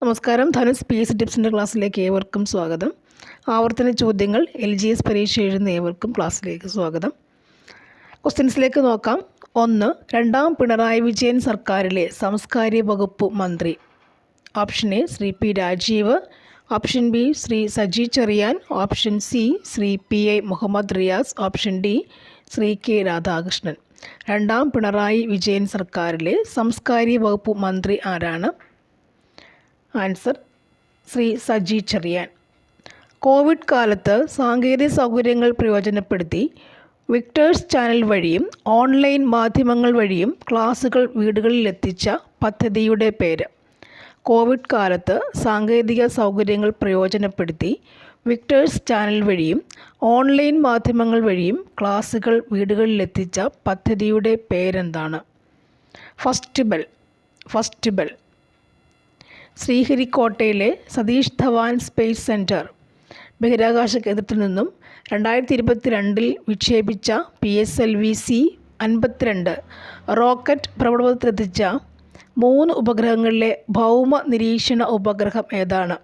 നമസ്കാരം. ധനുസ് PS ടിപ്സിൻ്റെ ക്ലാസ്സിലേക്ക് ഏവർക്കും സ്വാഗതം. ആവർത്തന ചോദ്യങ്ങൾ LGS പരീക്ഷ എഴുതുന്ന ഏവർക്കും ക്ലാസ്സിലേക്ക് സ്വാഗതം. ക്വസ്റ്റ്യൻസിലേക്ക് നോക്കാം. 1. രണ്ടാം പിണറായി വിജയൻ സർക്കാരിലെ സാംസ്കാരിക വകുപ്പ് മന്ത്രി. Option A Shri P Rajeev, option B Shri Saji Cherian, option C Shri PI Muhammad Riyas, option D Shri K Radhakrishnan. രണ്ടാം പിണറായി വിജയൻ സർക്കാരിലെ സാംസ്കാരിക വകുപ്പ് മന്ത്രി ആരാണ്? ആൻസർ ശ്രീ സജി ചെറിയാൻ. കോവിഡ് കാലത്ത് സാങ്കേതിക സൗകര്യങ്ങൾ പ്രയോജനപ്പെടുത്തി വിക്ടേഴ്സ് ചാനൽ വഴിയും ഓൺലൈൻ മാധ്യമങ്ങൾ വഴിയും ക്ലാസുകൾ വീടുകളിലെത്തിച്ച പദ്ധതിയുടെ പേര്. കോവിഡ് കാലത്ത് സാങ്കേതിക സൗകര്യങ്ങൾ പ്രയോജനപ്പെടുത്തി വിക്ടേഴ്സ് ചാനൽ വഴിയും ഓൺലൈൻ മാധ്യമങ്ങൾ വഴിയും ക്ലാസുകൾ വീടുകളിലെത്തിച്ച പദ്ധതിയുടെ പേരെന്താണ്? First bell. ശ്രീഹരിക്കോട്ടയിലെ സതീഷ് ധവാൻ സ്പേസ് സെൻറ്റർ ബഹിരാകാശ കേന്ദ്രത്തിൽ നിന്നും 2022 വിക്ഷേപിച്ച PSLV-C-52 റോക്കറ്റ് ഭ്രമണപഥത്തിലെത്തിച്ച 3 ഉപഗ്രഹങ്ങളിലെ ഭൗമ നിരീക്ഷണ ഉപഗ്രഹം ഏതാണ്?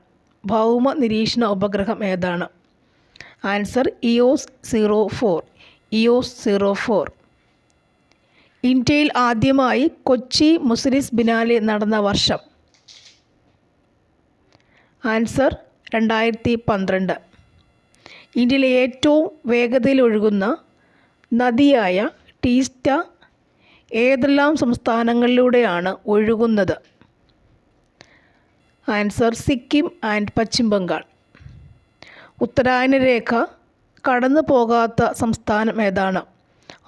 Answer EOS 04. ഇന്ത്യയിൽ ആദ്യമായി കൊച്ചി മുസിരിസ് ബിനാലെ നടന്ന വർഷം? ആൻസർ 2012. ഇന്ത്യയിലെ ഏറ്റവും വേഗതയിൽ ഒഴുകുന്ന നദിയായ ടീസ്റ്റ ഏതെല്ലാം സംസ്ഥാനങ്ങളിലൂടെയാണ് ഒഴുകുന്നത്? ആൻസർ സിക്കിം ആൻഡ് പശ്ചിമ ബംഗാൾ. ഉത്തരായന രേഖ കടന്നു പോകാത്ത സംസ്ഥാനം ഏതാണ്?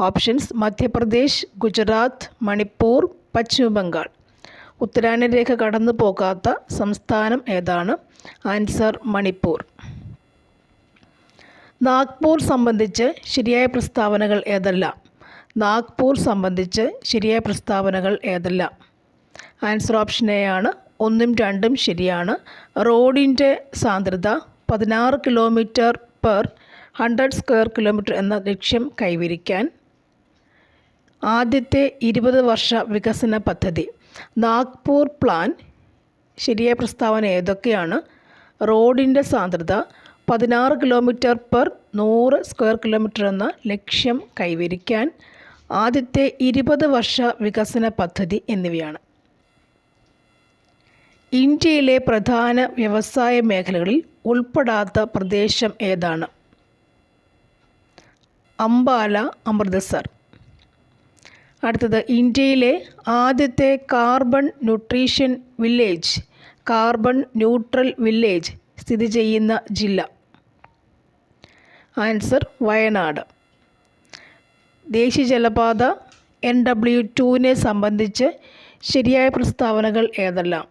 ഓപ്ഷൻസ് മധ്യപ്രദേശ്, ഗുജറാത്ത്, മണിപ്പൂർ, പശ്ചിമ ബംഗാൾ. ഉത്തരായന രേഖ കടന്നു പോകാത്ത സംസ്ഥാനം ഏതാണ്? ആൻസർ മണിപ്പൂർ. നാഗ്പൂർ സംബന്ധിച്ച് ശരിയായ പ്രസ്താവനകൾ ഏതെല്ലാം? ആൻസർ ഓപ്ഷൻ എ ആണ്. 1ഉം 2ഉം ശരിയാണ്. റോഡിൻ്റെ സാന്ദ്രത 16 km/100 സ്ക്വയർ കിലോമീറ്റർ എന്ന ലക്ഷ്യം കൈവരിക്കാൻ ആദ്യത്തെ 20 വർഷ വികസന പദ്ധതി നാഗ്പൂർ പ്ലാൻ. ശരിയായ പ്രസ്താവന ഏതൊക്കെയാണ്? റോഡിൻ്റെ സാന്ദ്രത 16 km/100 സ്ക്വയർ കിലോമീറ്റർ എന്ന ലക്ഷ്യം കൈവരിക്കാൻ ആദ്യത്തെ 20 വർഷ വികസന പദ്ധതി എന്നിവയാണ്. ഇന്ത്യയിലെ പ്രധാന വ്യവസായ മേഖലകളിൽ ഉൾപ്പെടാത്ത പ്രദേശം ഏതാണ്? അംബാല, അമൃത്സർ. അടുത്തത് ഇന്ത്യയിലെ ആദ്യത്തെ കാർബൺ ന്യൂട്രൽ വില്ലേജ് സ്ഥിതി ചെയ്യുന്ന ജില്ല? ആൻസർ വയനാട്. ദേശീയ ജലപാത NW2 സംബന്ധിച്ച് ശരിയായ പ്രസ്താവനകൾ ഏതെല്ലാം?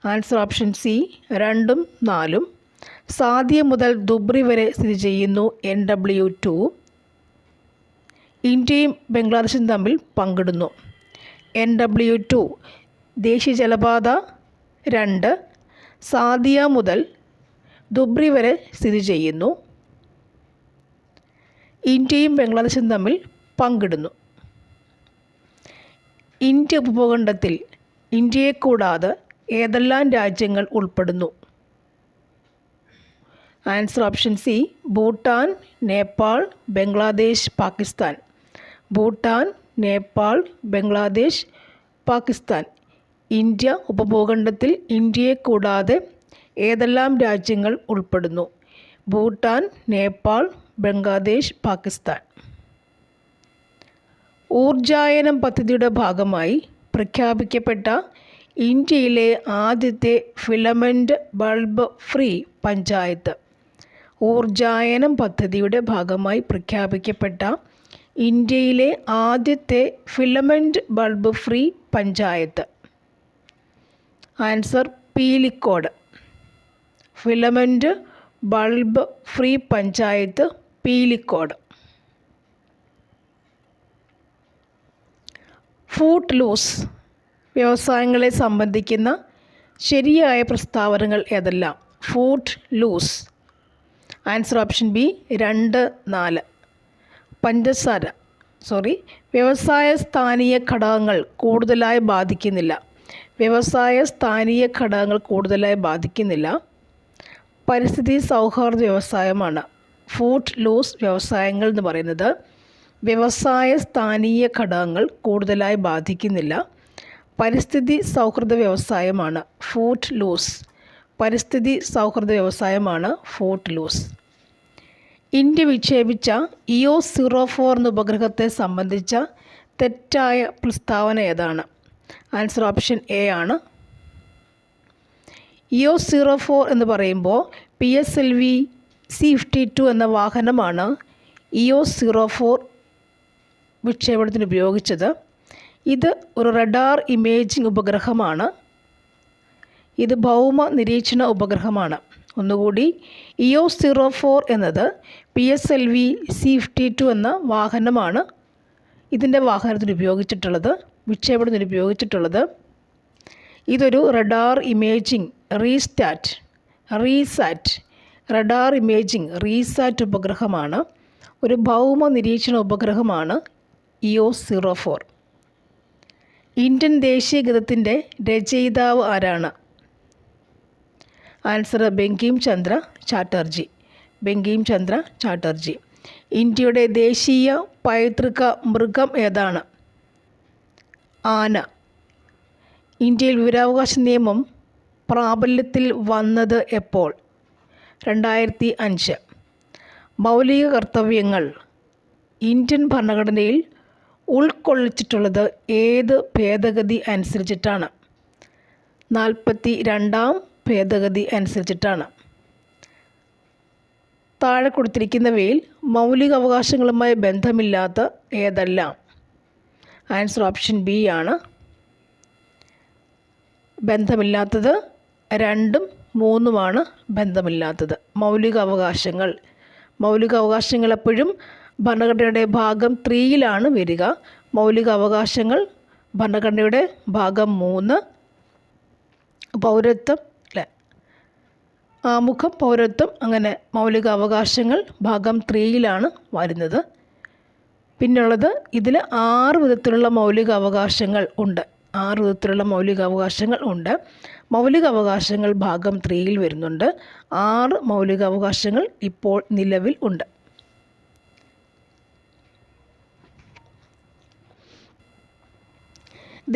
ആൻസർ ഓപ്ഷൻ സി 2ഉം 4ഉം. സാദിയ മുതൽ ധുബ്രി വരെ സ്ഥിതി ചെയ്യുന്നു NW2. ഇന്ത്യയും ബംഗ്ലാദേശും തമ്മിൽ പങ്കിടുന്നു. NW2 ദേശീയ ജലപാത 2 സാദിയ മുതൽ ധുബ്രി വരെ സ്ഥിതി ചെയ്യുന്നു. ഇന്ത്യയും ബംഗ്ലാദേശും തമ്മിൽ പങ്കിടുന്നു. ഇന്ത്യ ഉപഭൂഖണ്ഡത്തിൽ ഇന്ത്യയെ കൂടാതെ ഏതെല്ലാം രാജ്യങ്ങൾ ഉൾപ്പെടുന്നു? Answer option C Bhutan, Nepal, Bangladesh, Pakistan. Bhutan, Nepal, Bangladesh, Pakistan. India ഉപഭൂഖണ്ഡത്തിൽ ഇന്ത്യയെ കൂടാതെ ഏതെല്ലാം രാജ്യങ്ങൾ ഉൾപ്പെടുന്നു? ഭൂട്ടാൻ, നേപ്പാൾ, ബംഗ്ലാദേശ്, പാകിസ്ഥാൻ. ഊർജായനം പദ്ധതിയുടെ ഭാഗമായി പ്രഖ്യാപിക്കപ്പെട്ട ഇന്ത്യയിലെ ആദ്യത്തെ ഫിലമെൻ്റ് ബൾബ് ഫ്രീ പഞ്ചായത്ത്? ഊർജായനം പദ്ധതിയുടെ ഭാഗമായി പ്രഖ്യാപിക്കപ്പെട്ട ഇന്ത്യയിലെ ആദ്യത്തെ filament bulb free panchayat? Answer Peelikode. Filament bulb free panchayat Peelikode. Footloose വ്യവസായങ്ങളെ സംബന്ധിക്കുന്ന ശരിയായ പ്രസ്താവനകൾ ഏതെല്ലാം? Footloose. Answer option B 2, 4. വ്യവസായ സ്ഥാനീയ ഘടകങ്ങൾ കൂടുതലായി ബാധിക്കുന്നില്ല. വ്യവസായ സ്ഥാനീയ ഘടകങ്ങൾ കൂടുതലായി ബാധിക്കുന്നില്ല. പരിസ്ഥിതി സൗഹാർദ്ദ വ്യവസായമാണ്. ഫുഡ് ലോസ് വ്യവസായങ്ങൾ എന്ന് പറയുന്നത് വ്യവസായ സ്ഥാനീയ ഘടകങ്ങൾ കൂടുതലായി ബാധിക്കുന്നില്ല. പരിസ്ഥിതി സൗഹൃദ വ്യവസായമാണ് ഫുഡ് ലോസ്. പരിസ്ഥിതി സൗഹൃദ വ്യവസായമാണ് ഫുഡ് ലോസ്. ഇന്ത്യ വിക്ഷേപിച്ച EOS-04 എന്ന ഉപഗ്രഹത്തെ സംബന്ധിച്ച തെറ്റായ പ്രസ്താവന ഏതാണ്? ആൻസർ ഓപ്ഷൻ എ ആണ്. EOS-04 എന്ന് പറയുമ്പോൾ PSLV C-52 എന്ന വാഹനമാണ് EOS-04 വിക്ഷേപണത്തിന് ഉപയോഗിച്ചത്. ഇത് ഒരു റഡാർ ഇമേജിംഗ് ഉപഗ്രഹമാണ്. ഇത് ഭൗമ നിരീക്ഷണ ഉപഗ്രഹമാണ്. ഒന്നുകൂടി, EOS-04 എന്നത് PSLV C-52 എന്ന വാഹനമാണ് ഇതിൻ്റെ വാഹനത്തിന് ഉപയോഗിച്ചിട്ടുള്ളത്, വിക്ഷേപണത്തിന് ഉപയോഗിച്ചിട്ടുള്ളത്. ഇതൊരു radar imaging RISAT radar imaging RISAT ഉപഗ്രഹമാണ്. ഒരു ഭൗമ നിരീക്ഷണ ഉപഗ്രഹമാണ് EOS-04. ഇന്ത്യൻ ദേശീയ ഗീതത്തിൻ്റെ രചയിതാവ് ആരാണ്? ആൻസർ ബങ്കിം ചന്ദ്ര ചാറ്റർജി. ബങ്കിം ചന്ദ്ര ചാറ്റർജി. ഇന്ത്യയുടെ ദേശീയ പൈതൃക മൃഗം ഏതാണ്? ആന. ഇന്ത്യയിൽ വിവരാവകാശ നിയമം പ്രാബല്യത്തിൽ വന്നത് എപ്പോൾ? 2005. മൗലിക കർത്തവ്യങ്ങൾ ഇന്ത്യൻ ഭരണഘടനയിൽ ഉൾക്കൊള്ളിച്ചിട്ടുള്ളത് ഏത് ഭേദഗതി അനുസരിച്ചിട്ടാണ്? 42ാം ഭേദഗതി അനുസരിച്ചിട്ടാണ്. താഴെ കൊടുത്തിരിക്കുന്നവയിൽ മൗലിക അവകാശങ്ങളുമായി ബന്ധമില്ലാത്ത ഏതെല്ലാം? ആൻസർ ഓപ്ഷൻ ബി ആണ്. ബന്ധമില്ലാത്തത് 2ഉം 3ഉമാണ് ബന്ധമില്ലാത്തത്. മൗലിക അവകാശങ്ങൾ എപ്പോഴും ഭരണഘടനയുടെ ഭാഗം 3യിലാണ് വരിക. മൗലിക അവകാശങ്ങൾ ഭരണഘടനയുടെ ഭാഗം 3, പൗരത്വം ആമുഖം, പൗരത്വം, അങ്ങനെ മൗലിക അവകാശങ്ങൾ ഭാഗം 3യിലാണ് വരുന്നത്. പിന്നുള്ളത് ഇതിൽ 6 വിധത്തിലുള്ള മൗലിക അവകാശങ്ങൾ ഉണ്ട്. 6 വിധത്തിലുള്ള മൗലിക അവകാശങ്ങൾ ഉണ്ട്. മൗലിക അവകാശങ്ങൾ ഭാഗം 3യിൽ വരുന്നുണ്ട്. 6 മൗലിക അവകാശങ്ങൾ ഇപ്പോൾ നിലവിൽ ഉണ്ട്.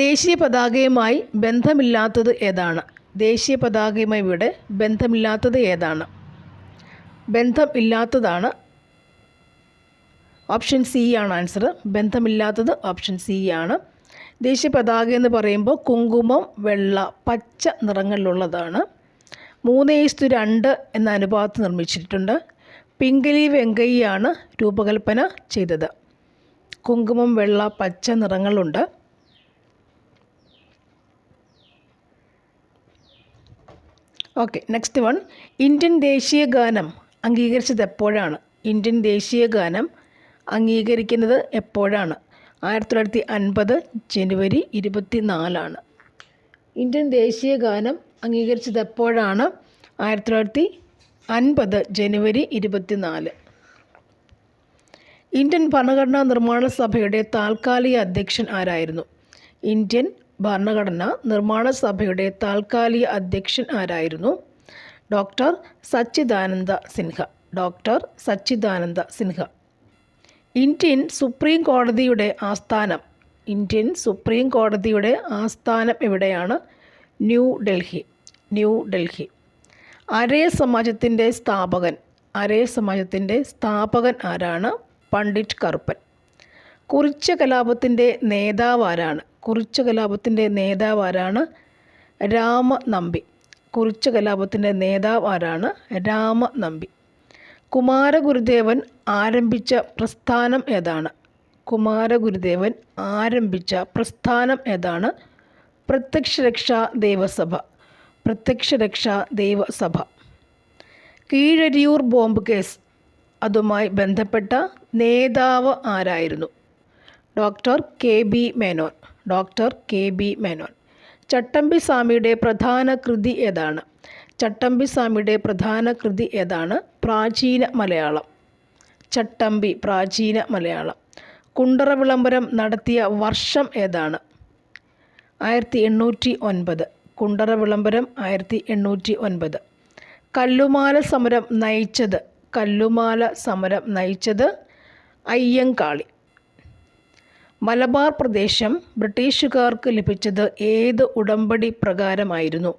ദേശീയ പതാകയുമായി ബന്ധമില്ലാത്തത് ഏതാണ്? ദേശീയ പതാകയുമായി ഇവിടെ ബന്ധമില്ലാത്തത് ഏതാണ്? ബന്ധമില്ലാത്തതാണ് ഓപ്ഷൻ സി ആണ് ആൻസർ. ബന്ധമില്ലാത്തത് ഓപ്ഷൻ സി ആണ്. ദേശീയ പതാക എന്ന് പറയുമ്പോൾ കുങ്കുമം, വെള്ള, പച്ച നിറങ്ങളിലുള്ളതാണ്. 3:2 എന്ന അനുപാതത്തിൽ നിർമ്മിച്ചിട്ടുണ്ട്. പിംഗലി വെങ്കയ്യാണ് രൂപകൽപ്പന ചെയ്തത്. കുങ്കുമം, വെള്ള, പച്ച നിറങ്ങളുണ്ട്. Okay, next one. ഇന്ത്യൻ ദേശീയ ഗാനം അംഗീകരിച്ചത് എപ്പോഴാണ്? ഇന്ത്യൻ ദേശീയ ഗാനം അംഗീകരിക്കുന്നത് എപ്പോഴാണ്? 1950 ജനുവരി 24. ഇന്ത്യൻ ദേശീയ ഗാനം അംഗീകരിച്ചത് എപ്പോഴാണ്? 1950 ജനുവരി 24. ഇന്ത്യൻ ഭരണഘടനാ നിർമ്മാണ സഭയുടെ താൽക്കാലിക അധ്യക്ഷൻ ആരായിരുന്നു? ഇന്ത്യൻ ഭരണഘടനാ നിർമ്മാണ സഭയുടെ താൽക്കാലിക അധ്യക്ഷൻ ആരായിരുന്നു? ഡോക്ടർ സച്ചിദാനന്ദ സിൻഹ. ഡോക്ടർ സച്ചിദാനന്ദ സിൻഹ. ഇന്ത്യൻ സുപ്രീം കോടതിയുടെ ആസ്ഥാനം. ഇന്ത്യൻ സുപ്രീം കോടതിയുടെ ആസ്ഥാനം എവിടെയാണ്? ന്യൂഡൽഹി. ന്യൂഡൽഹി. ആര്യ സമാജത്തിൻ്റെ സ്ഥാപകൻ. ആര്യ സമാജത്തിൻ്റെ സ്ഥാപകൻ ആരാണ്? പണ്ഡിറ്റ് കറുപ്പൻ. കുറിച്യ കലാപത്തിൻ്റെ നേതാവ് ആരാണ്? കുറിച്യ കലാപത്തിൻ്റെ നേതാവ് ആരാണ്? രാമനമ്പി. കുറിച്യ കലാപത്തിൻ്റെ നേതാവ് ആരാണ്? രാമനമ്പി. കുമാരഗുരുദേവൻ ആരംഭിച്ച പ്രസ്ഥാനം ഏതാണ്? കുമാരഗുരുദേവൻ ആരംഭിച്ച പ്രസ്ഥാനം ഏതാണ്? പ്രത്യക്ഷരക്ഷാ ദേവസഭ. പ്രത്യക്ഷരക്ഷാ ദേവസഭ. കീഴരിയൂർ ബോംബ് കേസ്, അതുമായി ബന്ധപ്പെട്ട നേതാവ് ആരായിരുന്നു? Doctor KB Menon. Doctor KB Menon. Chattampi സ്വാമിയുടെ പ്രധാന കൃതി ഏതാണ്? ചട്ടമ്പി സ്വാമിയുടെ പ്രധാന കൃതി ഏതാണ്? പ്രാചീന മലയാളം. ചട്ടമ്പി പ്രാചീന മലയാളം. കുണ്ടറ വിളംബരം നടത്തിയ വർഷം ഏതാണ്? 1809. കുണ്ടറ വിളംബരം 1809. കല്ലുമാല സമരം നയിച്ചത് അയ്യങ്കാളി. മലബാർ പ്രദേശം ബ്രിട്ടീഷുകാർക്ക് ലഭിച്ചത് ഏത് ഉടമ്പടി പ്രകാരമായിരുന്നു?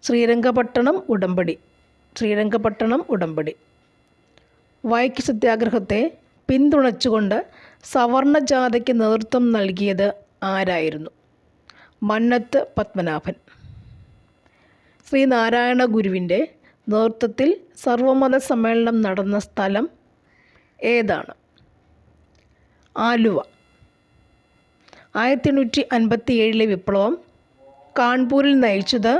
ശ്രീരംഗപട്ടണം ഉടമ്പടി. വൈക്കം സത്യാഗ്രഹത്തെ പിന്തുണച്ചുകൊണ്ട് സവർണ ജാഥയ്ക്ക് നേതൃത്വം നൽകിയത് ആരായിരുന്നു? മന്നത്ത് പത്മനാഭൻ. ശ്രീനാരായണ ഗുരുവിൻ്റെ നേതൃത്വത്തിൽ സർവമത സമ്മേളനം നടന്ന സ്ഥലം ഏതാണ്? ആലുവ. 1857 വിപ്ലവം കാൺപൂരിൽ നയിച്ചത്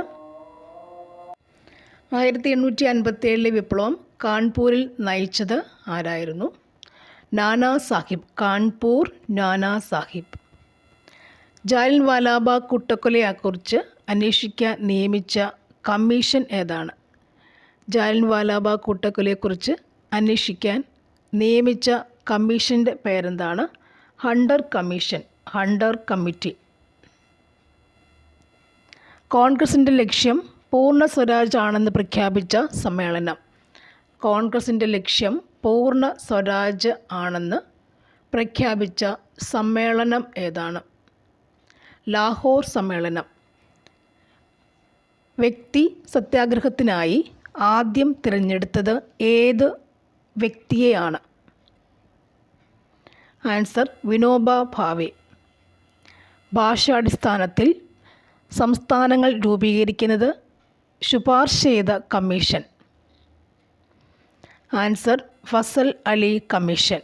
1857 വിപ്ലവം കാൺപൂരിൽ നയിച്ചത് ആരായിരുന്നു? നാനാ സാഹിബ്. കാൺപൂർ നാനാ സാഹിബ്. ജാലിയൻ വാലാബാഗ് കൂട്ടക്കൊലയെക്കുറിച്ച് അന്വേഷിക്കാൻ നിയമിച്ച കമ്മീഷൻ ഏതാണ്? ജാലിയൻ വാലാബാഗ് കൂട്ടക്കൊലയെക്കുറിച്ച് അന്വേഷിക്കാൻ നിയമിച്ച കമ്മീഷൻ്റെ പേരെന്താണ്? Hunter commission. Hunter committee. കോൺഗ്രസിൻ്റെ ലക്ഷ്യം പൂർണ്ണ സ്വരാജ് ആണെന്ന് പ്രഖ്യാപിച്ച സമ്മേളനം. കോൺഗ്രസിൻ്റെ ലക്ഷ്യം പൂർണ്ണ സ്വരാജ് ആണെന്ന് പ്രഖ്യാപിച്ച സമ്മേളനം ഏതാണ്? ലാഹോർ സമ്മേളനം. വ്യക്തി സത്യാഗ്രഹത്തിനായി ആദ്യം തിരഞ്ഞെടുത്തത് ഏത് വ്യക്തിയെയാണ്? ആൻസർ വിനോബ ഭാവെ. ഭാഷാടിസ്ഥാനത്തിൽ സംസ്ഥാനങ്ങൾ രൂപീകരിക്കുന്നത് ശുപാർശ ചെയ്ത commission. Answer Fazal Ali commission.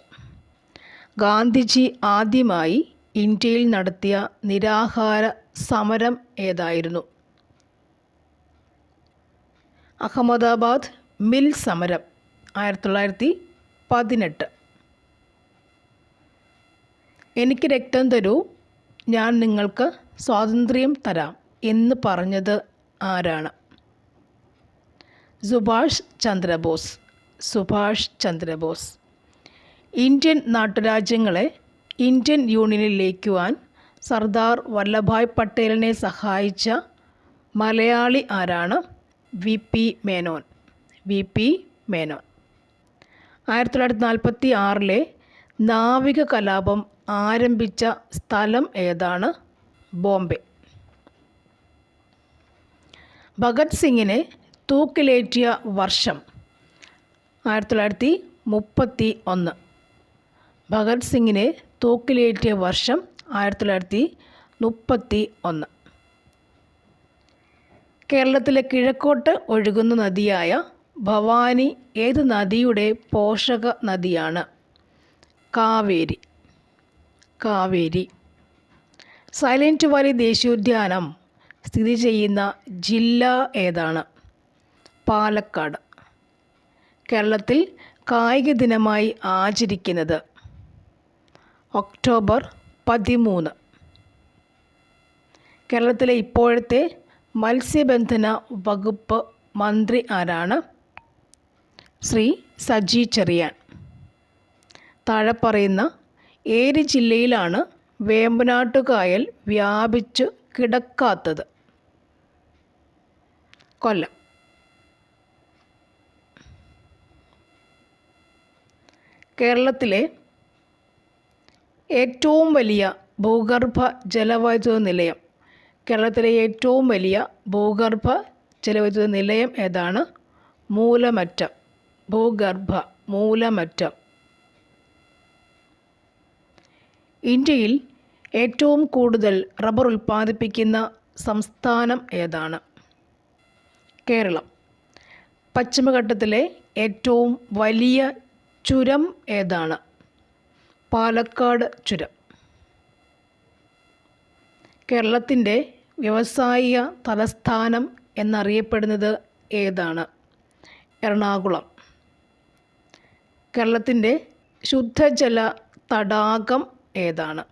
Gandhiji ആദ്യമായി ഇന്ത്യയിൽ നടത്തിയ നിരാഹാര സമരം ഏതായിരുന്നു? അഹമ്മദാബാദ് മിൽ സമരം 1918. എനിക്ക് രക്തം തരൂ, ഞാൻ നിങ്ങൾക്ക് സ്വാതന്ത്ര്യം തരാം എന്ന് പറഞ്ഞത് ആരാണ്? സുഭാഷ് ചന്ദ്രബോസ്. ഇന്ത്യൻ നാട്ടുരാജ്യങ്ങളെ ഇന്ത്യൻ യൂണിയനിൽ ലയിക്കുവാൻ സർദാർ വല്ലഭായ് പട്ടേലിനെ സഹായിച്ച മലയാളി ആരാണ്? V P Menon. 1946 നാവിക കലാപം ആരംഭിച്ച സ്ഥലം ഏതാണ്? ബോംബെ. ഭഗത് സിംഗിനെ തൂക്കിലേറ്റിയ വർഷം? 1931. ഭഗത് സിംഗിനെ തൂക്കിലേറ്റിയ വർഷം 1931. കേരളത്തിലെ കിഴക്കോട്ട് ഒഴുകുന്ന നദിയായ ഭവാനി ഏത് നദിയുടെ പോഷക നദിയാണ്? കാവേരി. സൈലൻറ്റ് വാലി ദേശീയോദ്യാനം സ്ഥിതി ചെയ്യുന്ന ജില്ല ഏതാണ്? പാലക്കാട്. കേരളത്തിൽ കായിക ദിനമായി ആചരിക്കുന്നത്? ഒക്ടോബർ 13. കേരളത്തിലെ ഇപ്പോഴത്തെ മത്സ്യബന്ധന വകുപ്പ് മന്ത്രി ആരാണ്? ശ്രീ സജി ചെറിയാൻ. താഴെ പറയുന്ന ഏത് ജില്ലയിലാണ് വേമ്പനാട്ടുകായൽ വ്യാപിച്ചു കിടക്കാത്തത്? കൊല്ലം. കേരളത്തിലെ ഏറ്റവും വലിയ ഭൂഗർഭ ജലവൈദ്യുത നിലയം? കേരളത്തിലെ ഏറ്റവും വലിയ ഭൂഗർഭ ജലവൈദ്യുത നിലയം ഏതാണ്? മൂലമറ്റം. മൂലമറ്റം. ഇന്ത്യയിൽ ഏറ്റവും കൂടുതൽ റബ്ബർ ഉൽപ്പാദിപ്പിക്കുന്ന സംസ്ഥാനം ഏതാണ്? കേരളം. പശ്ചിമഘട്ടത്തിലെ ഏറ്റവും വലിയ ചുരം ഏതാണ്? പാലക്കാട് ചുരം. കേരളത്തിൻ്റെ വ്യവസായിക തലസ്ഥാനം എന്നറിയപ്പെടുന്നത് ഏതാണ്? എറണാകുളം. കേരളത്തിൻ്റെ ശുദ്ധജല തടാകം ഏതാണ്?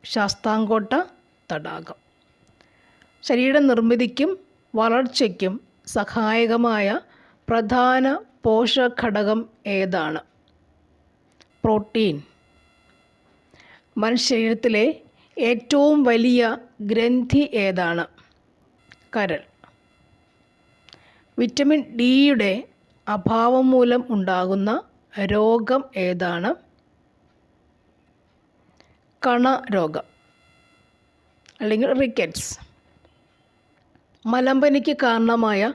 ശാസ്താംകോട്ട തടാകം. ശരീരനിർമ്മിതിക്കും വളർച്ചയ്ക്കും സഹായകമായ പ്രധാന പോഷകഘടകം ഏതാണ്? പ്രോട്ടീൻ. മനുഷ്യശരീരത്തിലെ ഏറ്റവും വലിയ ഗ്രന്ഥി ഏതാണ്? കരൾ. വിറ്റമിൻ ഡിയുടെ അഭാവം മൂലം ഉണ്ടാകുന്ന രോഗം ഏതാണ്? കണരോഗം അല്ലെങ്കിൽ റിക്കറ്റ്സ്. മലമ്പനിക്ക് കാരണമായ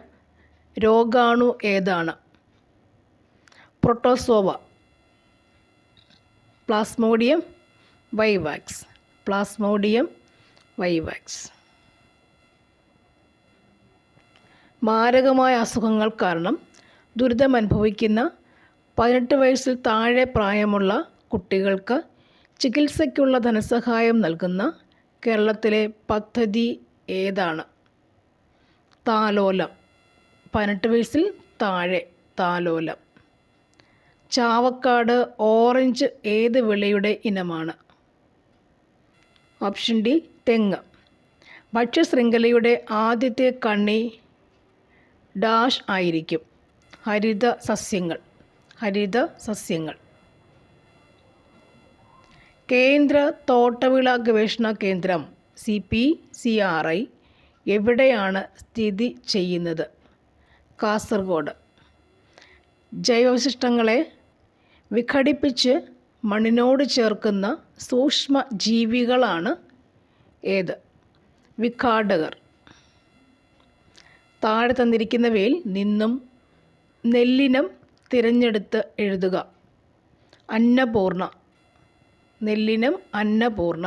രോഗാണു ഏതാണ്? Protozoa. Plasmodium vivax. Plasmodium vivax. മാരകമായ അസുഖങ്ങൾ കാരണം ദുരിതമനുഭവിക്കുന്ന 18 വയസ്സിൽ താഴെ പ്രായമുള്ള കുട്ടികൾക്ക് ചികിത്സയ്ക്കുള്ള ധനസഹായം നൽകുന്ന കേരളത്തിലെ പദ്ധതി ഏതാണ്? താലോലം. 18 വയസ്സിൽ താഴെ താലോലം. ചാവക്കാട് ഓറഞ്ച് ഏത് വിളയുടെ ഇനമാണ്? ഓപ്ഷൻ ഡി തെങ്ങ്. ഭക്ഷ്യശൃംഖലയുടെ ആദ്യത്തെ കണ്ണി ഡാഷ് ആയിരിക്കും? ഹരിത സസ്യങ്ങൾ. ഹരിത സസ്യങ്ങൾ. കേന്ദ്ര തോട്ടവിള ഗവേഷണ കേന്ദ്രം CPCRI എവിടെയാണ് സ്ഥിതി ചെയ്യുന്നത്? കാസർഗോഡ്. ജൈവാവശിഷ്ടങ്ങളെ വിഘടിപ്പിച്ച് മണ്ണിനോട് ചേർക്കുന്ന സൂക്ഷ്മ ജീവികളാണ് ഏത്? വിഘാടകർ. താഴെ തന്നിരിക്കുന്നവയിൽ നിന്നും നെല്ലിനം തിരഞ്ഞെടുത്ത് എഴുതുക. അന്നപൂർണ. നെല്ലിനം അന്നപൂർണ.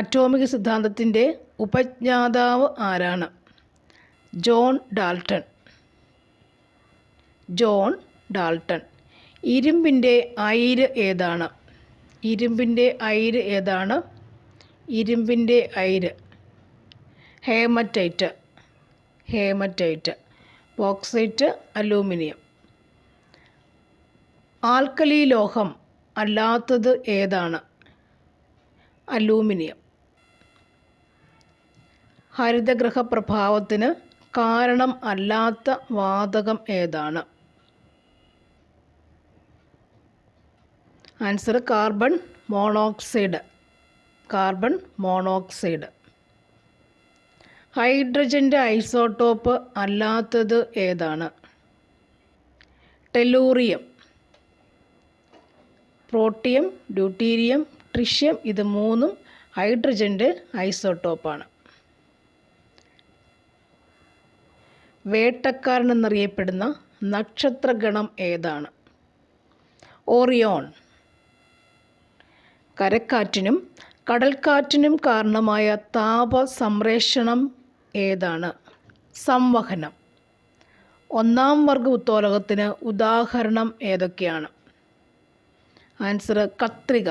അറ്റോമിക് സിദ്ധാന്തത്തിൻ്റെ ഉപജ്ഞാതാവ് ആരാണ്? John Dalton. John Dalton. ഇരുമ്പിൻ്റെ അയിര് ഏതാണ്? ഇരുമ്പിൻ്റെ അയിര് ഏതാണ്? ഇരുമ്പിൻ്റെ അയിര് haematite. Haematite. Bauxite, aluminium. Alkali ലോഹം അല്ലാത്തത് ഏതാണ്? അലൂമിനിയം. ഹരിതഗൃഹ പ്രഭാവത്തിന് കാരണം അല്ലാത്ത വാതകം ഏതാണ്? Answer carbon monoxide. Carbon monoxide. ഹൈഡ്രജൻ്റെ ഐസോട്ടോപ്പ് അല്ലാത്തത് ഏതാണ്? ടെല്ലൂറിയം. പ്രോട്ടിയം, ഡ്യൂട്ടീരിയം, ട്രിഷ്യം ഇത് മൂന്നും ഹൈഡ്രജൻ്റെ ഐസോട്ടോപ്പാണ്. വേട്ടക്കാരൻ എന്നറിയപ്പെടുന്ന നക്ഷത്രഗണം ഏതാണ്? ഓറിയോൺ. കരക്കാറ്റിനും കടൽക്കാറ്റിനും കാരണമായ താപ സംരക്ഷണം ഏതാണ്? സംവഹനം. ഒന്നാം വർഗ ഉത്തോലകത്തിന് ഉദാഹരണം ഏതൊക്കെയാണ്? ആൻസർ കത്രിക.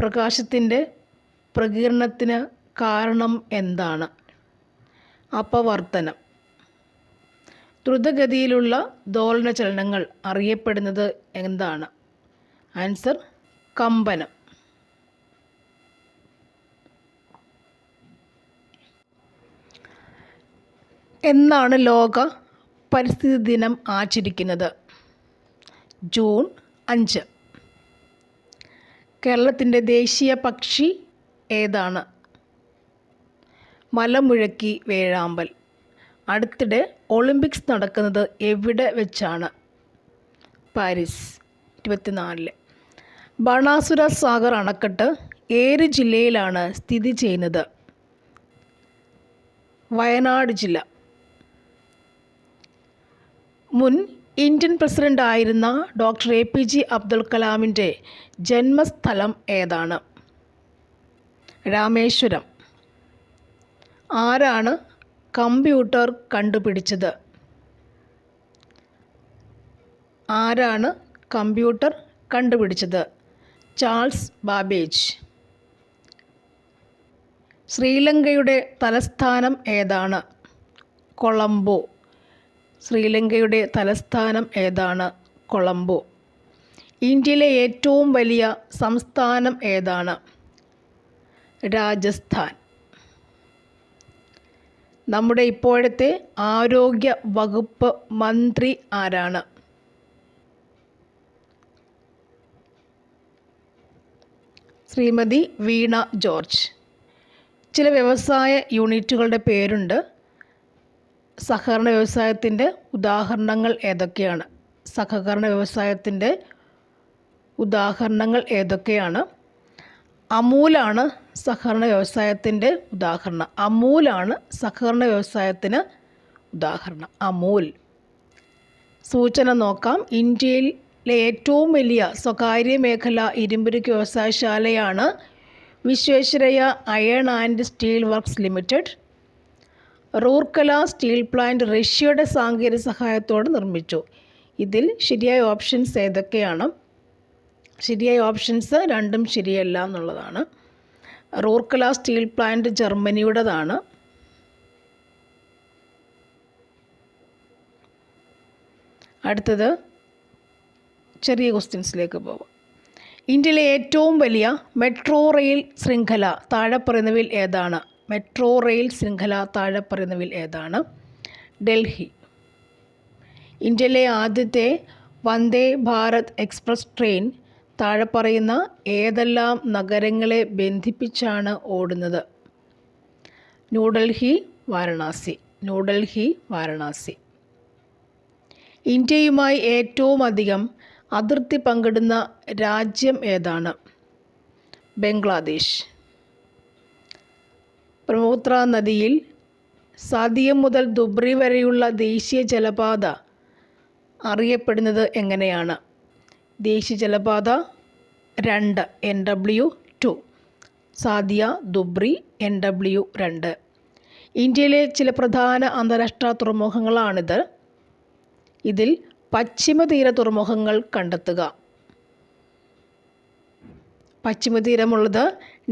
പ്രകാശത്തിൻ്റെ പ്രകീർണത്തിന് കാരണം എന്താണ്? അപവർത്തനം. ദ്രുതഗതിയിലുള്ള ദോലന ചലനങ്ങൾ അറിയപ്പെടുന്നത് എന്താണ്? ആൻസർ കമ്പനം. എന്നാണ് ലോക പരിസ്ഥിതി ദിനം ആചരിക്കുന്നത്? ജൂൺ 5. കേരളത്തിൻ്റെ ദേശീയ പക്ഷി ഏതാണ്? മലമുഴക്കി വേഴാമ്പൽ. അടുത്തിടെ ഒളിമ്പിക്സ് നടക്കുന്നത് എവിടെ വെച്ചാണ്? പാരീസ്. 24. ബാണാസുര സാഗർ അണക്കെട്ട് ഏത് ജില്ലയിലാണ് സ്ഥിതി ചെയ്യുന്നത്? വയനാട് ജില്ല. മുൻ ഇന്ത്യൻ പ്രസിഡന്റ് ആയിരുന്ന ഡോക്ടർ APJ അബ്ദുൽ കലാമിൻ്റെ ജന്മസ്ഥലം ഏതാണ്? രാമേശ്വരം. ആരാണ് കമ്പ്യൂട്ടർ കണ്ടുപിടിച്ചത്? ആരാണ് കമ്പ്യൂട്ടർ കണ്ടുപിടിച്ചത്? Charles Babbage. ശ്രീലങ്കയുടെ തലസ്ഥാനം ഏതാണ്? കൊളംബോ. ശ്രീലങ്കയുടെ തലസ്ഥാനം ഏതാണ്? കൊളംബോ. ഇന്ത്യയിലെ ഏറ്റവും വലിയ സംസ്ഥാനം ഏതാണ്? രാജസ്ഥാൻ. നമ്മുടെ ഇപ്പോഴത്തെ ആരോഗ്യ വകുപ്പ് മന്ത്രി ആരാണ്? ശ്രീമതി വീണ ജോർജ്. ചില വ്യവസായ യൂണിറ്റുകളുടെ പേരുണ്ട്. സഹകരണ വ്യവസായത്തിൻ്റെ ഉദാഹരണങ്ങൾ ഏതൊക്കെയാണ്? സഹകരണ വ്യവസായത്തിൻ്റെ ഉദാഹരണങ്ങൾ ഏതൊക്കെയാണ്? അമൂലാണ് സഹകരണ വ്യവസായത്തിൻ്റെ ഉദാഹരണം. അമൂലാണ് സഹകരണ വ്യവസായത്തിന് ഉദാഹരണം. അമൂൽ. സൂചന നോക്കാം. ഇന്ത്യയിലെ ഏറ്റവും വലിയ സ്വകാര്യ മേഖല ഇരുമ്പുരുക്ക് വ്യവസായശാലയാണ് Visvesvaraya iron and steel works limited. Rourkela steel plant റഷ്യയുടെ സാങ്കേതിക സഹായത്തോടെ നിർമ്മിച്ചു. ഇതിൽ ശരിയായ ഓപ്ഷൻസ് ഏതൊക്കെയാണ്? ശരിയായ ഓപ്ഷൻസ് രണ്ടും ശരിയല്ല എന്നുള്ളതാണ്. റൂർക്കല സ്റ്റീൽ പ്ലാന്റ് ജർമ്മനിയുടേതാണ്. അടുത്തത് ചെറിയ ക്വസ്റ്റ്യൻസിലേക്ക് പോകാം. ഇന്ത്യയിലെ ഏറ്റവും വലിയ മെട്രോ റെയിൽ ശൃംഖല താഴെ പറയുന്നവയിൽ ഏതാണ്? മെട്രോ റെയിൽ ശൃംഖല താഴെ പറയുന്നവയിൽ ഏതാണ്? ഡൽഹി. ഇന്ത്യയിലെ ആദ്യത്തെ വന്ദേ ഭാരത് എക്സ്പ്രസ് ട്രെയിൻ താഴെ പറയുന്ന ഏതെല്ലാം നഗരങ്ങളെ ബന്ധിപ്പിച്ചാണ് ഓടുന്നത്? ന്യൂഡൽഹി, വാരണാസി. ന്യൂഡൽഹി, വാരണാസി. ഇന്ത്യയുമായി ഏറ്റവും അധികം അതിർത്തി പങ്കിടുന്ന രാജ്യം ഏതാണ്? ബംഗ്ലാദേശ്. ബ്രഹ്മപുത്ര നദിയിൽ സാദിയം മുതൽ ധുബ്രി വരെയുള്ള ദേശീയ ജലപാത അറിയപ്പെടുന്നത് എങ്ങനെയാണ്? ദേശീയ ജലപാത 2 NW2. സാദിയ, ധുബ്രി, NW2. ഇന്ത്യയിലെ ചില പ്രധാന അന്താരാഷ്ട്ര തുറമുഖങ്ങളാണിത്. ഇതിൽ പശ്ചിമതീര തുറമുഖങ്ങൾ കണ്ടെത്തുക. പശ്ചിമതീരമുള്ളത്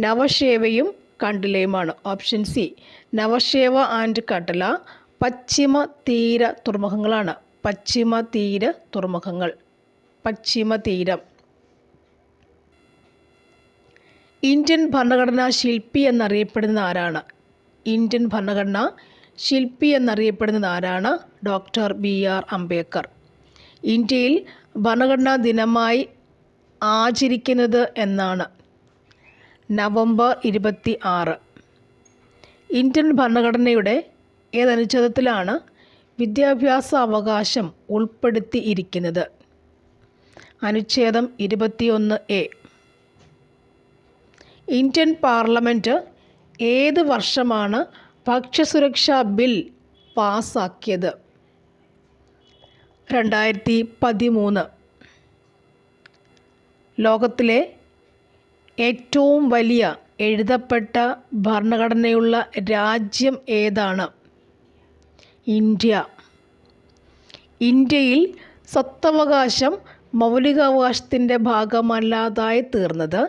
നവശേവയും കണ്ടിലയുമാണ്. ഓപ്ഷൻ സി, നവശേവ ആൻഡ് കട്ടല പശ്ചിമ തീര തുറമുഖങ്ങളാണ്. പശ്ചിമ തീര തുറമുഖങ്ങൾ. പശ്ചിമ തീരം. ഇന്ത്യൻ ഭരണഘടനാ ശില്പി എന്നറിയപ്പെടുന്നത് ആരാണ്? ഇന്ത്യൻ ഭരണഘടനാ ശില്പി എന്നറിയപ്പെടുന്നത് ആരാണ്? Doctor BR Ambedkar. ഇന്ത്യയിൽ ഭരണഘടനാ ദിനമായി ആചരിക്കുന്നത് എന്നാണ്? നവംബർ 26. ഇന്ത്യൻ ഭരണഘടനയുടെ ഏതനുച്ഛേദത്തിലാണ് വിദ്യാഭ്യാസ അവകാശം ഉൾപ്പെടുത്തിയിരിക്കുന്നത്? അനുച്ഛേദം 21A. ഇന്ത്യൻ പാർലമെൻറ്റ് ഏത് വർഷമാണ് ഭക്ഷ്യസുരക്ഷാ ബിൽ പാസാക്കിയത്? 2013. ലോകത്തിലെ ഏറ്റവും വലിയ എഴുതപ്പെട്ട ഭരണഘടനയുള്ള രാജ്യം ഏതാണ്? ഇന്ത്യ. ഇന്ത്യയിൽ സ്വത്തവകാശം മൗലികാവകാശത്തിൻ്റെ ഭാഗമല്ലാതായി തീർന്നത്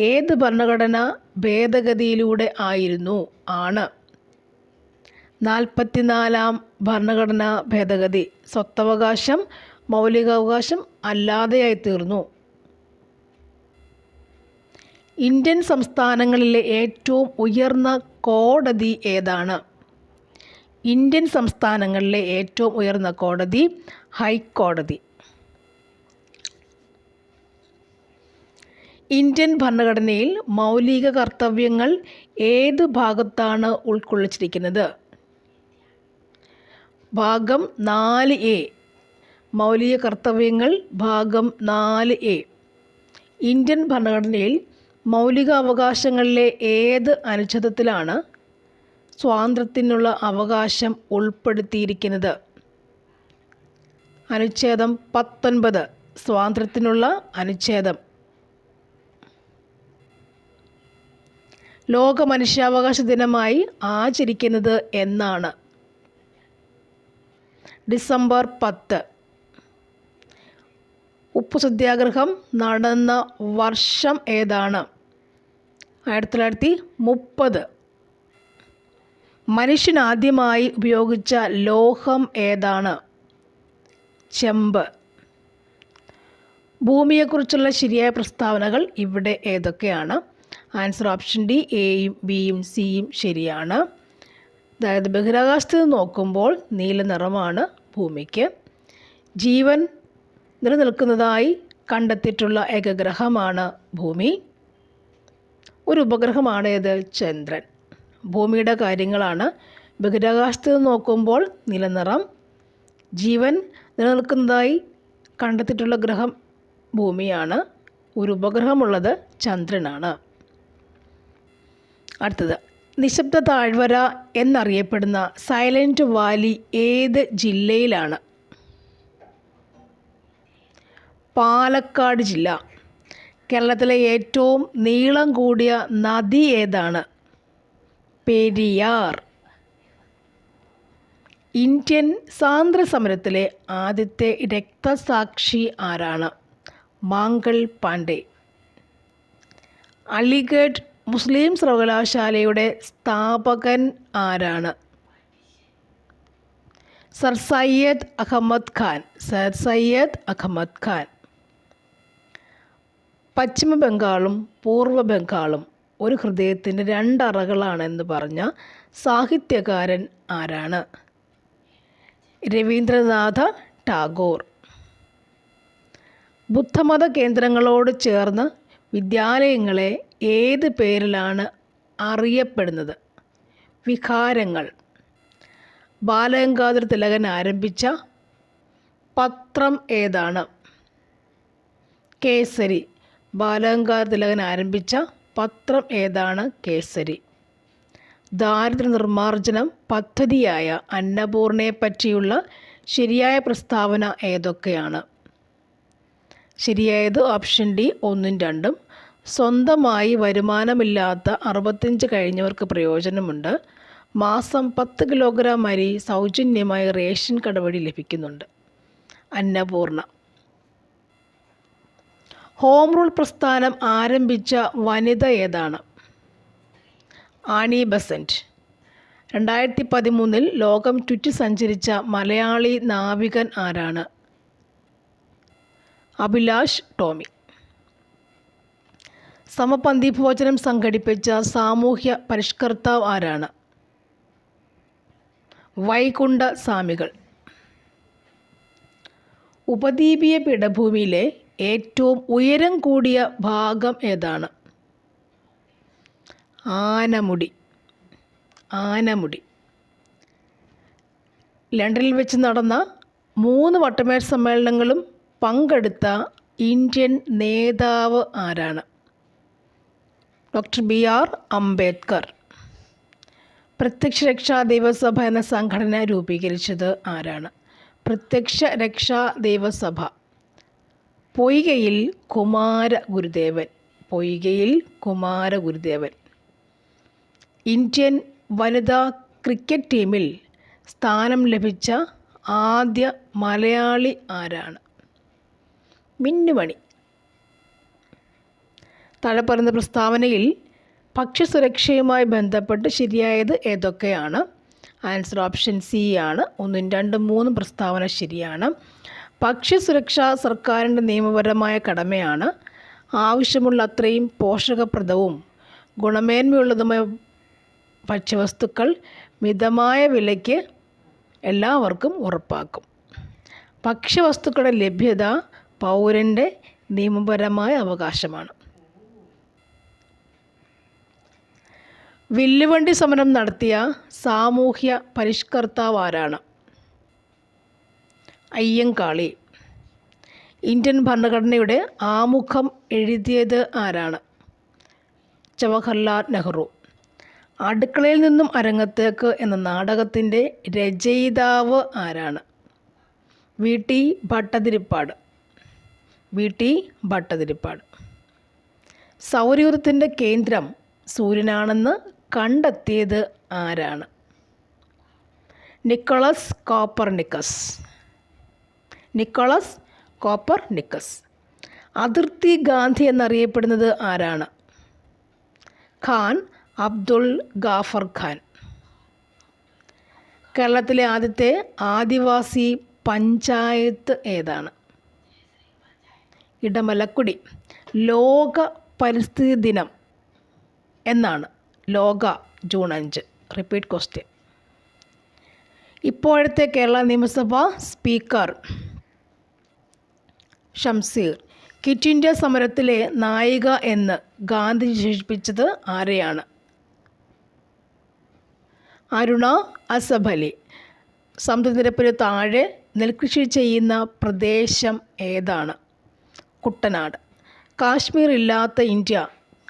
ഏത് ഭരണഘടനാ ഭേദഗതിയിലൂടെ ആയിരുന്നു? ആണ് 44-ാം ഭരണഘടനാ ഭേദഗതി. സ്വത്തവകാശം മൗലികാവകാശം അല്ലാതെയായി തീർന്നു. ഇന്ത്യൻ സംസ്ഥാനങ്ങളിലെ ഏറ്റവും ഉയർന്ന കോടതി ഏതാണ്? ഇന്ത്യൻ സംസ്ഥാനങ്ങളിലെ ഏറ്റവും ഉയർന്ന കോടതി ഹൈക്കോടതി. ഇന്ത്യൻ ഭരണഘടനയിൽ മൗലിക കർത്തവ്യങ്ങൾ ഏത് ഭാഗത്താണ് ഉൾക്കൊള്ളിച്ചിരിക്കുന്നത്? ഭാഗം 4A. മൗലിക കർത്തവ്യങ്ങൾ ഭാഗം 4A. ഇന്ത്യൻ ഭരണഘടനയിൽ മൗലിക അവകാശങ്ങളിലെ ഏത് അനുച്ഛേദത്തിലാണ് സ്വാതന്ത്ര്യത്തിനുള്ള അവകാശം ഉൾപ്പെടുത്തിയിരിക്കുന്നത്? അനുച്ഛേദം 19. സ്വാതന്ത്ര്യത്തിനുള്ള അനുച്ഛേദം. ലോക മനുഷ്യാവകാശ ദിനമായി ആചരിക്കുന്നത് എന്നാണ്? ഡിസംബർ 10. ഉപ്പു സത്യാഗ്രഹം നടന്ന വർഷം ഏതാണ്? 1930. മനുഷ്യൻ ആദ്യമായി ഉപയോഗിച്ച ലോഹം ഏതാണ്? ചെമ്പ്. ഭൂമിയെക്കുറിച്ചുള്ള ശരിയായ പ്രസ്താവനകൾ ഇവിടെ ഏതൊക്കെയാണ്? Answer option D. എയും ബിയും സിയും ശരിയാണ്. അതായത് ബഹിരാകാശത്ത് നിന്ന് നോക്കുമ്പോൾ നീല നിറമാണ് ഭൂമിക്ക്. ജീവൻ നിലനിൽക്കുന്നതായി കണ്ടെത്തിയിട്ടുള്ള ഏക ഗ്രഹമാണ് ഭൂമി. ഒരു ഉപഗ്രഹമാണ് ഏത്? ചന്ദ്രൻ. ഭൂമിയുടെ കാര്യങ്ങളാണ്. ബഹിരാകാശത്ത് നിന്ന് നോക്കുമ്പോൾ നിലനിറം. ജീവൻ നിലനിൽക്കുന്നതായി കണ്ടെത്തിയിട്ടുള്ള ഗ്രഹം ഭൂമിയാണ്. ഒരു ഉപഗ്രഹമുള്ളത് ചന്ദ്രനാണ്. അടുത്തത്, നിശബ്ദ താഴ്വര എന്നറിയപ്പെടുന്ന സൈലൻറ്റ് വാലി ഏത് ജില്ലയിലാണ്? പാലക്കാട് ജില്ല. കേരളത്തിലെ ഏറ്റവും നീളം കൂടിയ നദി ഏതാണ്? പെരിയാർ. ഇന്ത്യൻ സ്വാതന്ത്ര്യ സമരത്തിലെ ആദ്യത്തെ രക്തസാക്ഷി ആരാണ്? മാംഗൾ പാണ്ഡെ. അലിഗഡ് മുസ്ലിം സർവകലാശാലയുടെ സ്ഥാപകൻ ആരാണ്? സർ സയ്യദ് അഹമ്മദ് ഖാൻ. സർ സയ്യദ് അഹമ്മദ് ഖാൻ. പശ്ചിമ ബംഗാളും പൂർവ്വ ബംഗാളും ഒരു ഹൃദയത്തിൻ്റെ രണ്ടറകളാണെന്ന് പറഞ്ഞ സാഹിത്യകാരൻ ആരാണ്? രവീന്ദ്രനാഥ ടാഗോർ. ബുദ്ധമത കേന്ദ്രങ്ങളോട് ചേർന്ന് വിദ്യാലയങ്ങളെ ഏത് പേരിലാണ് അറിയപ്പെടുന്നത്? വിഹാരങ്ങൾ. ബാലഗംഗാധര തിലകൻ ആരംഭിച്ച പത്രം ഏതാണ്? കേസരി. ബാലഗംഗാധര തിലകൻ ആരംഭിച്ച പത്രം ഏതാണ്? കേസരി. ദാരിദ്ര്യ നിർമ്മാർജ്ജനം പദ്ധതിയായ അന്നപൂർണയെ പറ്റിയുള്ള ശരിയായ പ്രസ്താവന ഏതൊക്കെയാണ്? ശരിയായത് ഓപ്ഷൻ ഡി 1ഉം 2ഉം. സ്വന്തമായി വരുമാനമില്ലാത്ത 65 കഴിഞ്ഞവർക്ക് പ്രയോജനമുണ്ട്. മാസം 10 കിലോഗ്രാം അരി സൗജന്യമായി റേഷൻ കട വഴി ലഭിക്കുന്നുണ്ട്. അന്നപൂർണ. ഹോം റൂൾ പ്രസ്ഥാനം ആരംഭിച്ച വനിത ഏതാണ്? Annie Besant. 2013 ലോകം ചുറ്റി സഞ്ചരിച്ച മലയാളി നാവികൻ ആരാണ്? അഭിലാഷ് ടോമി. സമപന്തി ഭോജനം സംഘടിപ്പിച്ച സാമൂഹ്യ പരിഷ്കർത്താവ് ആരാണ്? വൈകുണ്ഠ സ്വാമികൾ. ഉപദ്വീപീയ പീഠഭൂമിയിലെ ഏറ്റവും ഉയരം കൂടിയ ഭാഗം ഏതാണ്? ആനമുടി. ആനമുടി. ലണ്ടനിൽ വെച്ച് നടന്ന 3 വട്ടമേശ സമ്മേളനങ്ങളും പങ്കെടുത്ത ഇന്ത്യൻ നേതാവ് ആരാണ്? Doctor BR Ambedkar. പ്രത്യക്ഷ രക്ഷാ ദൈവസഭ എന്ന സംഘടന രൂപീകരിച്ചത് ആരാണ്? പ്രത്യക്ഷ രക്ഷാ ദൈവസഭ. പൊയ്കയിൽ കുമാര ഗുരുദേവൻ. പൊയ്കയിൽ കുമാര ഗുരുദേവൻ. ഇന്ത്യൻ വനിതാ ക്രിക്കറ്റ് ടീമിൽ സ്ഥാനം ലഭിച്ച ആദ്യ മലയാളി ആരാണ്? മിന്നുമണി. താഴെ പറയുന്ന പ്രസ്താവനയിൽ ഭക്ഷ്യസുരക്ഷയുമായി ബന്ധപ്പെട്ട് ശരിയായത് ഏതൊക്കെയാണ്? ആൻസർ ഓപ്ഷൻ സി ആണ്. 1ഉം 2ഉം 3ഉം പ്രസ്താവന ശരിയാണ്. ഭക്ഷ്യസുരക്ഷ സർക്കാരിൻ്റെ നിയമപരമായ കടമയാണ്. ആവശ്യമുള്ള അത്രയും പോഷകപ്രദവും ഗുണമേന്മയുള്ളതുമായ ഭക്ഷ്യവസ്തുക്കൾ മിതമായ വിലയ്ക്ക് എല്ലാവർക്കും ഉറപ്പാക്കും. ഭക്ഷ്യവസ്തുക്കളുടെ ലഭ്യത പൗരൻ്റെ നിയമപരമായ അവകാശമാണ്. വില്ലുവണ്ടി സമരം നടത്തിയ സാമൂഹ്യ പരിഷ്കർത്താവ് ആരാണ്? അയ്യങ്കാളി. ഇന്ത്യൻ ഭരണഘടനയുടെ ആമുഖം എഴുതിയത് ആരാണ്? ജവഹർലാൽ നെഹ്റു. അടുക്കളയിൽ നിന്നും അരങ്ങത്തേക്ക് എന്ന നാടകത്തിൻ്റെ രചയിതാവ് ആരാണ്? VT ഭട്ടതിരിപ്പാട്. VT ഭട്ടതിരിപ്പാട്. സൗരയൂഥത്തിൻ്റെ കേന്ദ്രം സൂര്യനാണെന്ന് കണ്ടെത്തിയത് ആരാണ്? Nicolaus Copernicus. Nicolaus Copernicus. അതിർത്തി ഗാന്ധി എന്നറിയപ്പെടുന്നത് ആരാണ്? ഖാൻ അബ്ദുൾ ഗാഫർ ഖാൻ. കേരളത്തിലെ ആദ്യത്തെ ആദിവാസി പഞ്ചായത്ത് ഏതാണ്? ഇടമലക്കുടി. ലോക പരിസ്ഥിതി ദിനം എന്നാണ്? ലോക ജൂൺ 5. Repeat question. ഇപ്പോഴത്തെ കേരള നിയമസഭാ സ്പീക്കർ ഷംസീർ. ക്വിറ്റ് ഇന്ത്യ സമരത്തിലെ നായിക എന്ന് ഗാന്ധി വിശേഷിപ്പിച്ചത് ആരെയാണ്? അരുണ അസഫ് അലി. സമുദ്രനിരപ്പിന് താഴെ നെൽകൃഷി ചെയ്യുന്ന പ്രദേശം ഏതാണ്? കുട്ടനാട്. കാശ്മീർ ഇല്ലാത്ത ഇന്ത്യ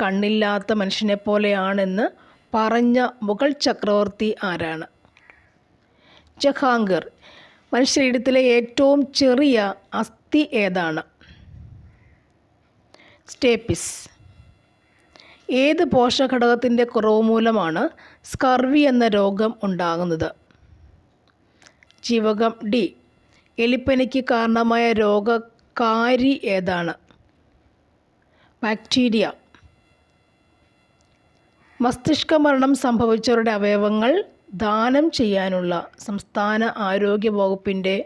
കണ്ണില്ലാത്ത മനുഷ്യനെ പോലെയാണെന്ന് പറഞ്ഞ മുഗൾ ചക്രവർത്തി ആരാണ്? ജഹാംഗീർ. മനുഷ്യശരീരത്തിലെ ഏറ്റവും ചെറിയ അസ്ഥി ഏതാണ്? സ്റ്റേപ്പിസ്. ഏത് പോഷകഘടകത്തിൻ്റെ കുറവ് മൂലമാണ് സ്കർവി എന്ന രോഗം ഉണ്ടാകുന്നത്? ജീവകം ഡി. എലിപ്പനിക്ക് കാരണമായ രോഗകാരി ഏതാണ്? ബാക്ടീരിയ. മസ്തിഷ്ക മരണം സംഭവിച്ചവരുടെ അവയവങ്ങൾ ദാനം ചെയ്യാനുള്ള സംസ്ഥാന ആരോഗ്യ വകുപ്പിൻ്റെ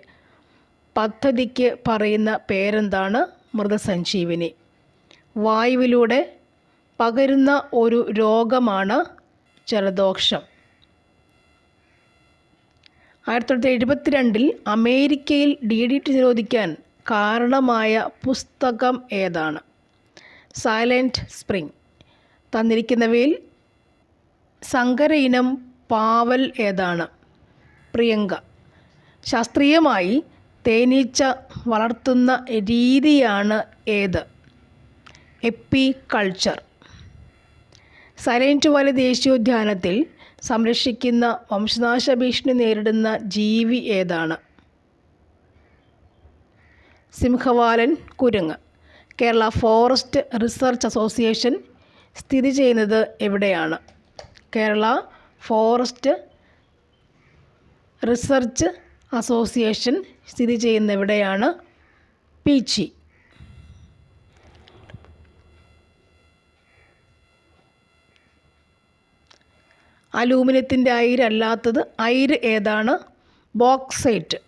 പദ്ധതിക്ക് പറയുന്ന പേരെന്താണ്? മൃതസഞ്ജീവനി. വായുവിലൂടെ പകരുന്ന ഒരു രോഗമാണ് ജലദോഷം. 1972 അമേരിക്കയിൽ DDT നിരോധിക്കാൻ കാരണമായ പുസ്തകം ഏതാണ്? Silent spring. തന്നിരിക്കുന്നവയിൽ സങ്കര ഇനം പാവൽ ഏതാണ്? പ്രിയങ്ക. ശാസ്ത്രീയമായി തേനീച്ച വളർത്തുന്ന രീതിയാണ് ഏത്? എപ്പികൾച്ചർ. സൈലൻറ്റ് വാലി ദേശീയോദ്യാനത്തിൽ സംരക്ഷിക്കുന്ന വംശനാശ ഭീഷണി നേരിടുന്ന ജീവി ഏതാണ്? സിംഹവാലൻ കുരങ്ങ്. കേരള ഫോറസ്റ്റ് റിസർച്ച് അസോസിയേഷൻ സ്ഥിതി ചെയ്യുന്നത് എവിടെയാണ്? കേരള ഫോറസ്റ്റ് റിസർച്ച് അസോസിയേഷൻ സ്ഥിതി ചെയ്യുന്ന എവിടെയാണ്? പീച്ചി. അലൂമിനിയത്തിൻ്റെ അയിരല്ലാത്തത് അയിര് ഏതാണ്? ബോക്സൈറ്റ്.